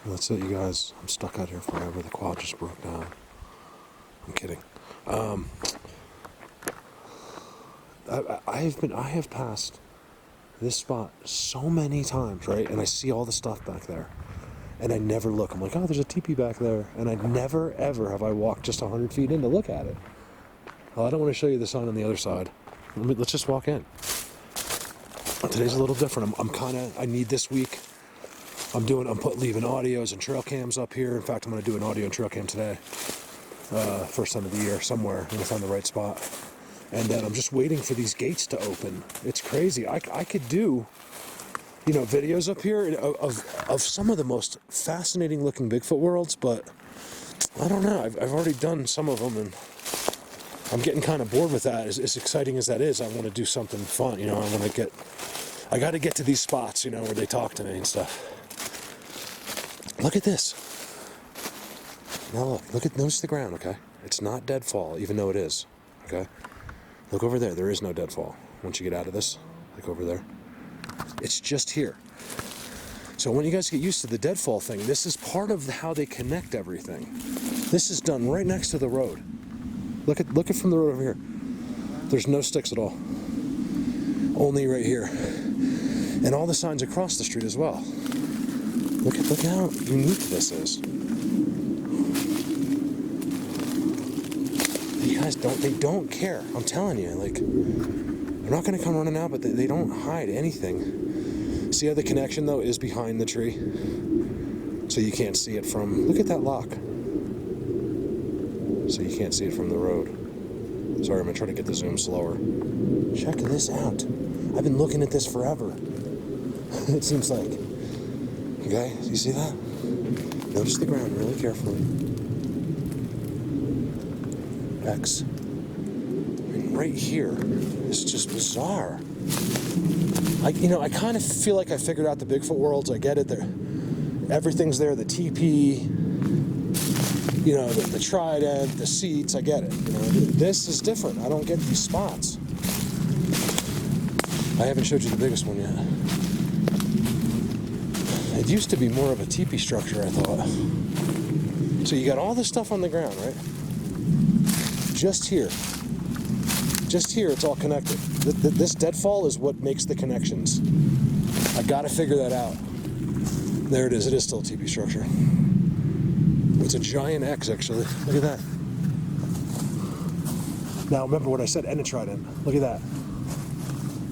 That's it, you guys. I'm stuck out here forever. The quad just broke down. I'm kidding. I have passed this spot so many times, right? And I see all the stuff back there, and I never look. I'm like, oh, there's a teepee back there, and I never ever have I walked just 100 feet in to look at it. Well, I don't want to show you the sign on the other side. Let's just walk in. Today's a little different. I need this week. I'm leaving audios and trail cams up here. In fact, I'm going to do an audio and trail cam today. First time of the year, somewhere. I'm going to find the right spot. And then I'm just waiting for these gates to open. It's crazy. I could do, videos up here of some of the most fascinating looking Bigfoot worlds, but I don't know. I've already done some of them, and I'm getting kind of bored with that. As exciting as that is, I want to do something fun. I got to get to these spots, where they talk to me and stuff. Look at this. Now notice the ground, okay? It's not deadfall, even though it is, okay? Look over there. There is no deadfall. Once you get out of this, like over there, it's just here. So when you guys get used to the deadfall thing, this is part of how they connect everything. This is done right next to the road. Look at from the road over here. There's no sticks at all. Only right here. And all the signs across the street as well. Look how unique this is. You guys don't care. I'm telling you, they're not gonna come running out, but they don't hide anything. See how the connection though is behind the tree? So you can't see it from, look at that lock. So you can't see it from the road. Sorry, I'm gonna try to get the zoom slower. Check this out. I've been looking at this forever. It seems like. Okay, you see that? Notice the ground really carefully. X. And right here is just bizarre. I kind of feel like I figured out the Bigfoot worlds. I get it. Everything's there. The TP, the trident, the seats. I get it. This is different. I don't get these spots. I haven't showed you the biggest one yet. It used to be more of a teepee structure, I thought. So you got all this stuff on the ground, right? Just here, it's all connected. This deadfall is what makes the connections. I gotta figure that out. There it is. It is still a teepee structure. It's a giant X, actually. Look at that. Now, remember what I said, and a trident. Look at that.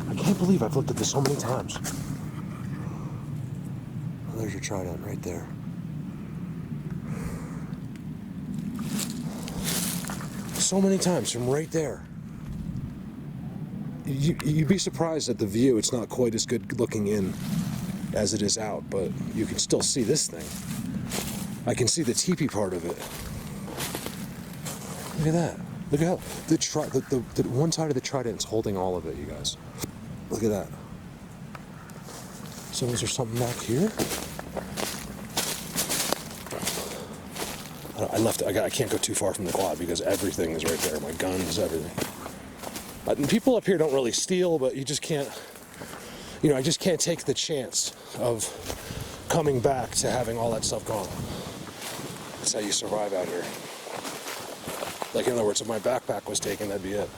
I can't believe I've looked at this so many times. Oh, there's your trident right there. So many times from right there. You'd be surprised at the view. It's not quite as good looking in as it is out, but you can still see this thing. I can see the teepee part of it. Look at that. Look at how the one side of the trident is holding all of it, you guys. Look at that. So is there something back here? I can't go too far from the quad because everything is right there. My guns, everything. People up here don't really steal, but you just can't, I just can't take the chance of coming back to having all that stuff gone. That's how you survive out here. In other words, if my backpack was taken, that'd be it.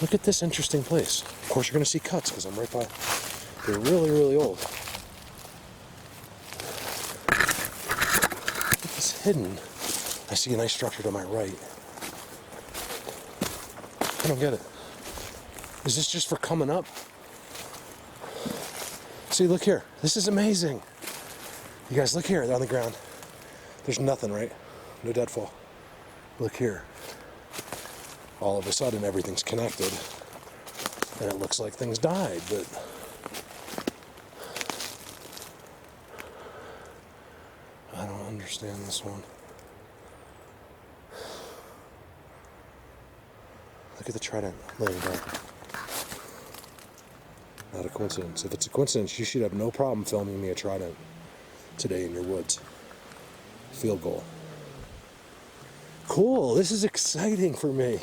Look at this interesting place. Of course, you're going to see cuts because I'm right by. They're really, really old. It's hidden. I see a nice structure to my right. I don't get it. Is this just for coming up? See, look here. This is amazing. You guys, look here on the ground. There's nothing, right? No deadfall. Look here. All of a sudden, everything's connected. And it looks like things died, but I don't understand this one. Look at the trident laying down. Not a coincidence. If it's a coincidence, you should have no problem filming me a trident today in your woods. Field goal. Cool. This is exciting for me.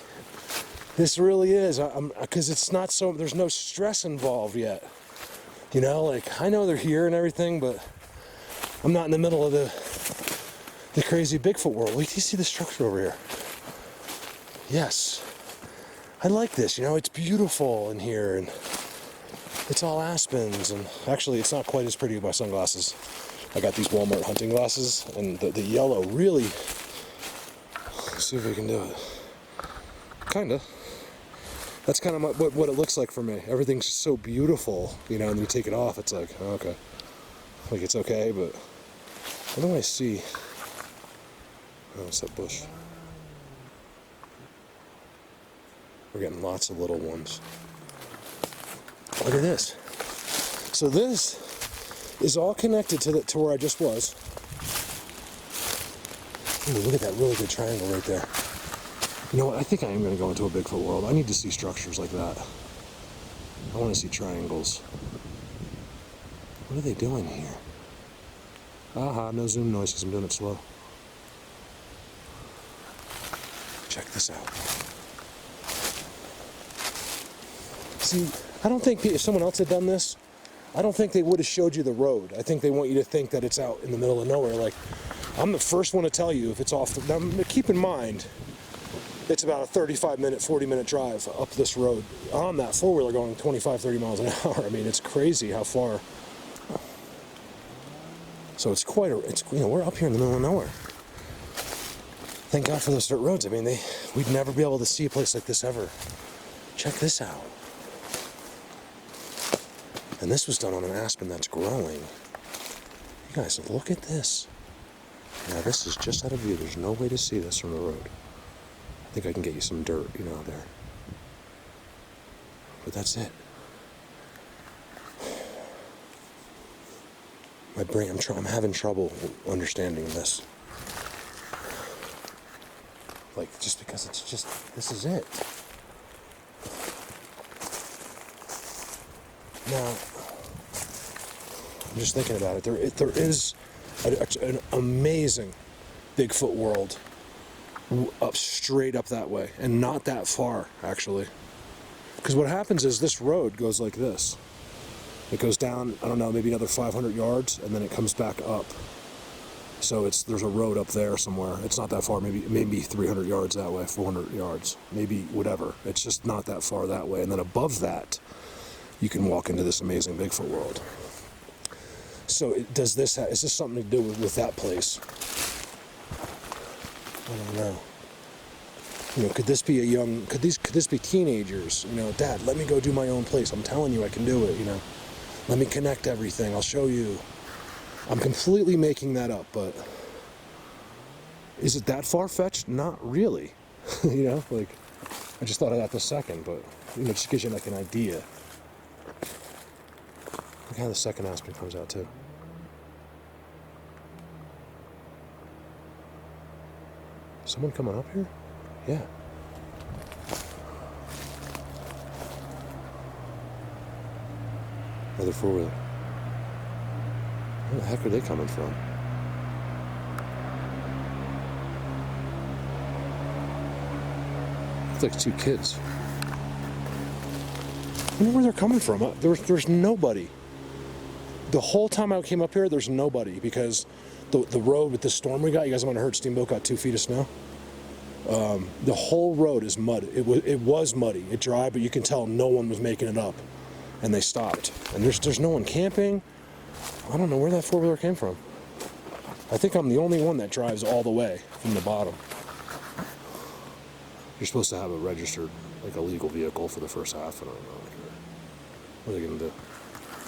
This really is. Because it's not so. There's no stress involved yet. I know they're here and everything, but I'm not in the middle of the crazy Bigfoot world. Wait till you see the structure over here. Yes. I like this, you know, it's beautiful in here, and it's all aspens, and actually it's not quite as pretty with my sunglasses. I got these Walmart hunting glasses, and the yellow really, let's see if we can do it. Kinda. That's kind of what it looks like for me. Everything's so beautiful, you know, and then you take it off, it's like, oh, okay. Like it's okay, but what do I see? Oh, it's that bush. We're getting lots of little ones. Look at this. So this is all connected to where I just was. Ooh, look at that really good triangle right there. You know what? I think I am going to go into a Bigfoot world. I need to see structures like that. I want to see triangles. What are they doing here? Aha, no zoom noise because I'm doing it slow. Check this out. See, I don't think if someone else had done this, I don't think they would have showed you the road. I think they want you to think that it's out in the middle of nowhere. Like, I'm the first one to tell you if it's off the... Now, keep in mind, it's about a 35-minute, 40-minute drive up this road. On that four-wheeler going 25, 30 miles an hour. I mean, it's crazy how far. So it's quite a... It's, you know, we're up here in the middle of nowhere. Thank God for those dirt roads. I mean, we'd never be able to see a place like this ever. Check this out. And this was done on an aspen that's growing. You guys, look at this. Now this is just out of view. There's no way to see this from the road. I think I can get you some dirt, you know, there. But that's it. My brain, I'm having trouble understanding this. Like, just because it's just, this is it. Now, I'm just thinking about it. There is an amazing Bigfoot world straight up that way, and not that far, actually. Because what happens is this road goes like this. It goes down, I don't know, maybe another 500 yards, and then it comes back up. So there's a road up there somewhere. It's not that far, maybe 300 yards that way, 400 yards, maybe whatever. It's just not that far that way. And then above that, you can walk into this amazing Bigfoot world. So is this something to do with that place? I don't know. You know, could this be teenagers? You know, Dad, let me go do my own place. I'm telling you I can do it, you know. Let me connect everything. I'll show you. I'm completely making that up, but is it that far-fetched? Not really. You know, like, I just thought of that this second, but, you know, it just gives you like an idea. Look how the second aspen comes out too. Someone coming up here? Yeah. Another four-wheeler. Where the heck are they coming from? Looks like two kids. I wonder where they're coming from. There's nobody. The whole time I came up here, there's nobody, because the road with the storm we got, you guys might have heard Steamboat got 2 feet of snow. The whole road is mud. It was muddy. It dried, but you can tell no one was making it up. And they stopped. And there's no one camping. I don't know where that four-wheeler came from. I think I'm the only one that drives all the way from the bottom. You're supposed to have a registered, like a legal vehicle for the first half. I don't know. What are they going to do?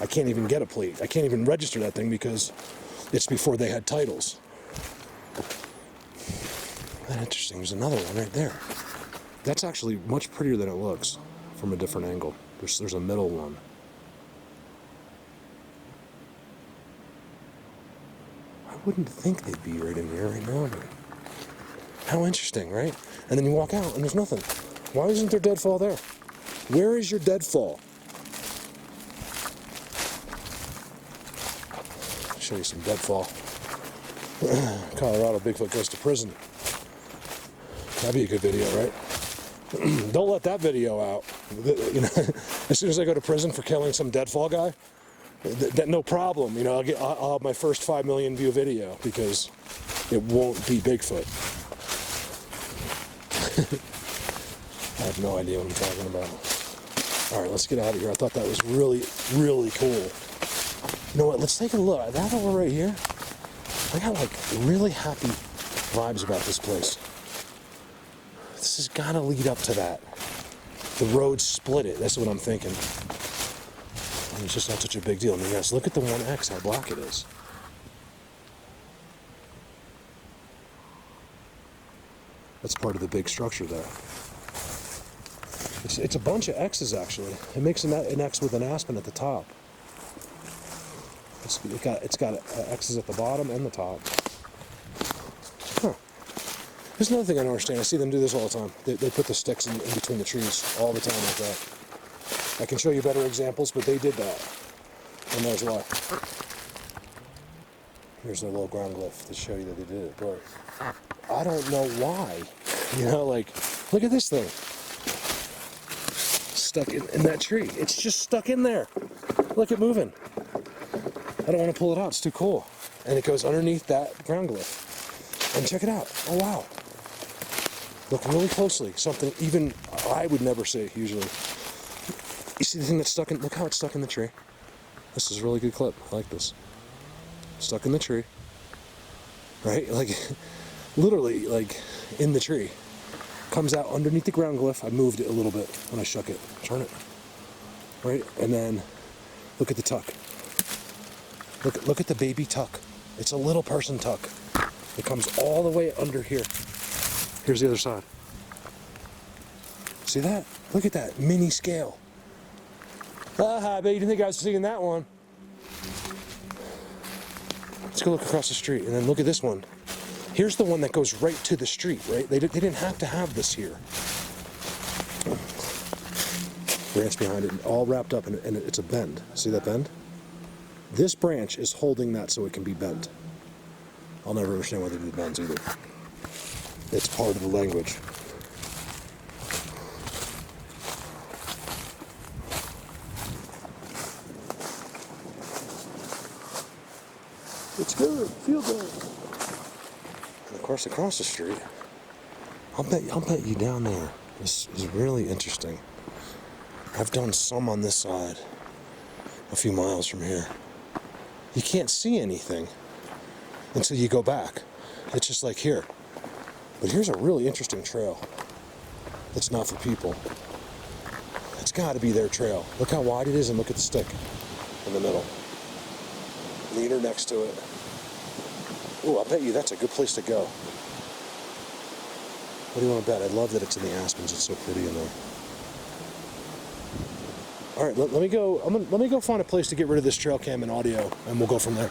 I can't even get a plate. I can't even register that thing because it's before they had titles. That's interesting. There's another one right there. That's actually much prettier than it looks from a different angle. There's a middle one. I wouldn't think they'd be right in here right now, but how interesting, right? And then you walk out and there's nothing. Why isn't there deadfall there? Where is your deadfall? I'll show you some deadfall. Colorado Bigfoot goes to prison. That'd be a good video, right? Don't let that video out. You know, as soon as I go to prison for killing some deadfall guy, No problem. You know, I'll have my first 5 million view video because it won't be Bigfoot. I have no idea what I'm talking about. All right, let's get out of here. I thought that was really, really cool. You know what? Let's take a look. That over right here, I got like really happy vibes about this place. This has got to lead up to that. The road split it. That's what I'm thinking. And it's just not such a big deal. I mean, yes, look at the 1X, how black it is. That's part of the big structure there. It's a bunch of X's, actually. It makes an X with an aspen at the top. It's got X's at the bottom and the top. Huh. There's another thing I don't understand. I see them do this all the time. They put the sticks in between the trees all the time like that. I can show you better examples, but they did that. And there's why. Here's their little ground glyph to show you that they did it. But I don't know why. You know, like, look at this thing. Stuck in that tree. It's just stuck in there. Look at moving. I don't want to pull it out. It's too cool. And it goes underneath that ground glyph. And check it out. Oh, wow. Look really closely. Something even I would never see, usually. You see the thing that's stuck in... Look how it's stuck in the tree. This is a really good clip. I like this. Stuck in the tree. Right? Like, literally, like, in the tree. Comes out underneath the ground glyph. I moved it a little bit when I shook it. Turn it. Right? And then, look at the tuck. Look at the baby tuck. It's a little person tuck. It comes all the way under here. Here's the other side. See that? Look at that mini scale. I bet you didn't think I was seeing that one. Let's go look across the street and then look at this one. Here's the one that goes right to the street, right? They didn't have to have this here. Branch behind it, all wrapped up, and it's a bend. See that bend? This branch is holding that so it can be bent. I'll never understand why they do the bends either. It's part of the language. It's good. Feel good. And of course, across the street, I'll bet you down there. This is really interesting. I've done some on this side, a few miles from here. You can't see anything until you go back. It's just like here. But here's a really interesting trail that's not for people. It's got to be their trail. Look how wide it is, and look at the stick in the middle. Leader next to it. Ooh, I'll bet you that's a good place to go. What do you want to bet? I love that it's in the aspens. It's so pretty in there. All right, let me go. Let me go find a place to get rid of this trail cam and audio, and we'll go from there.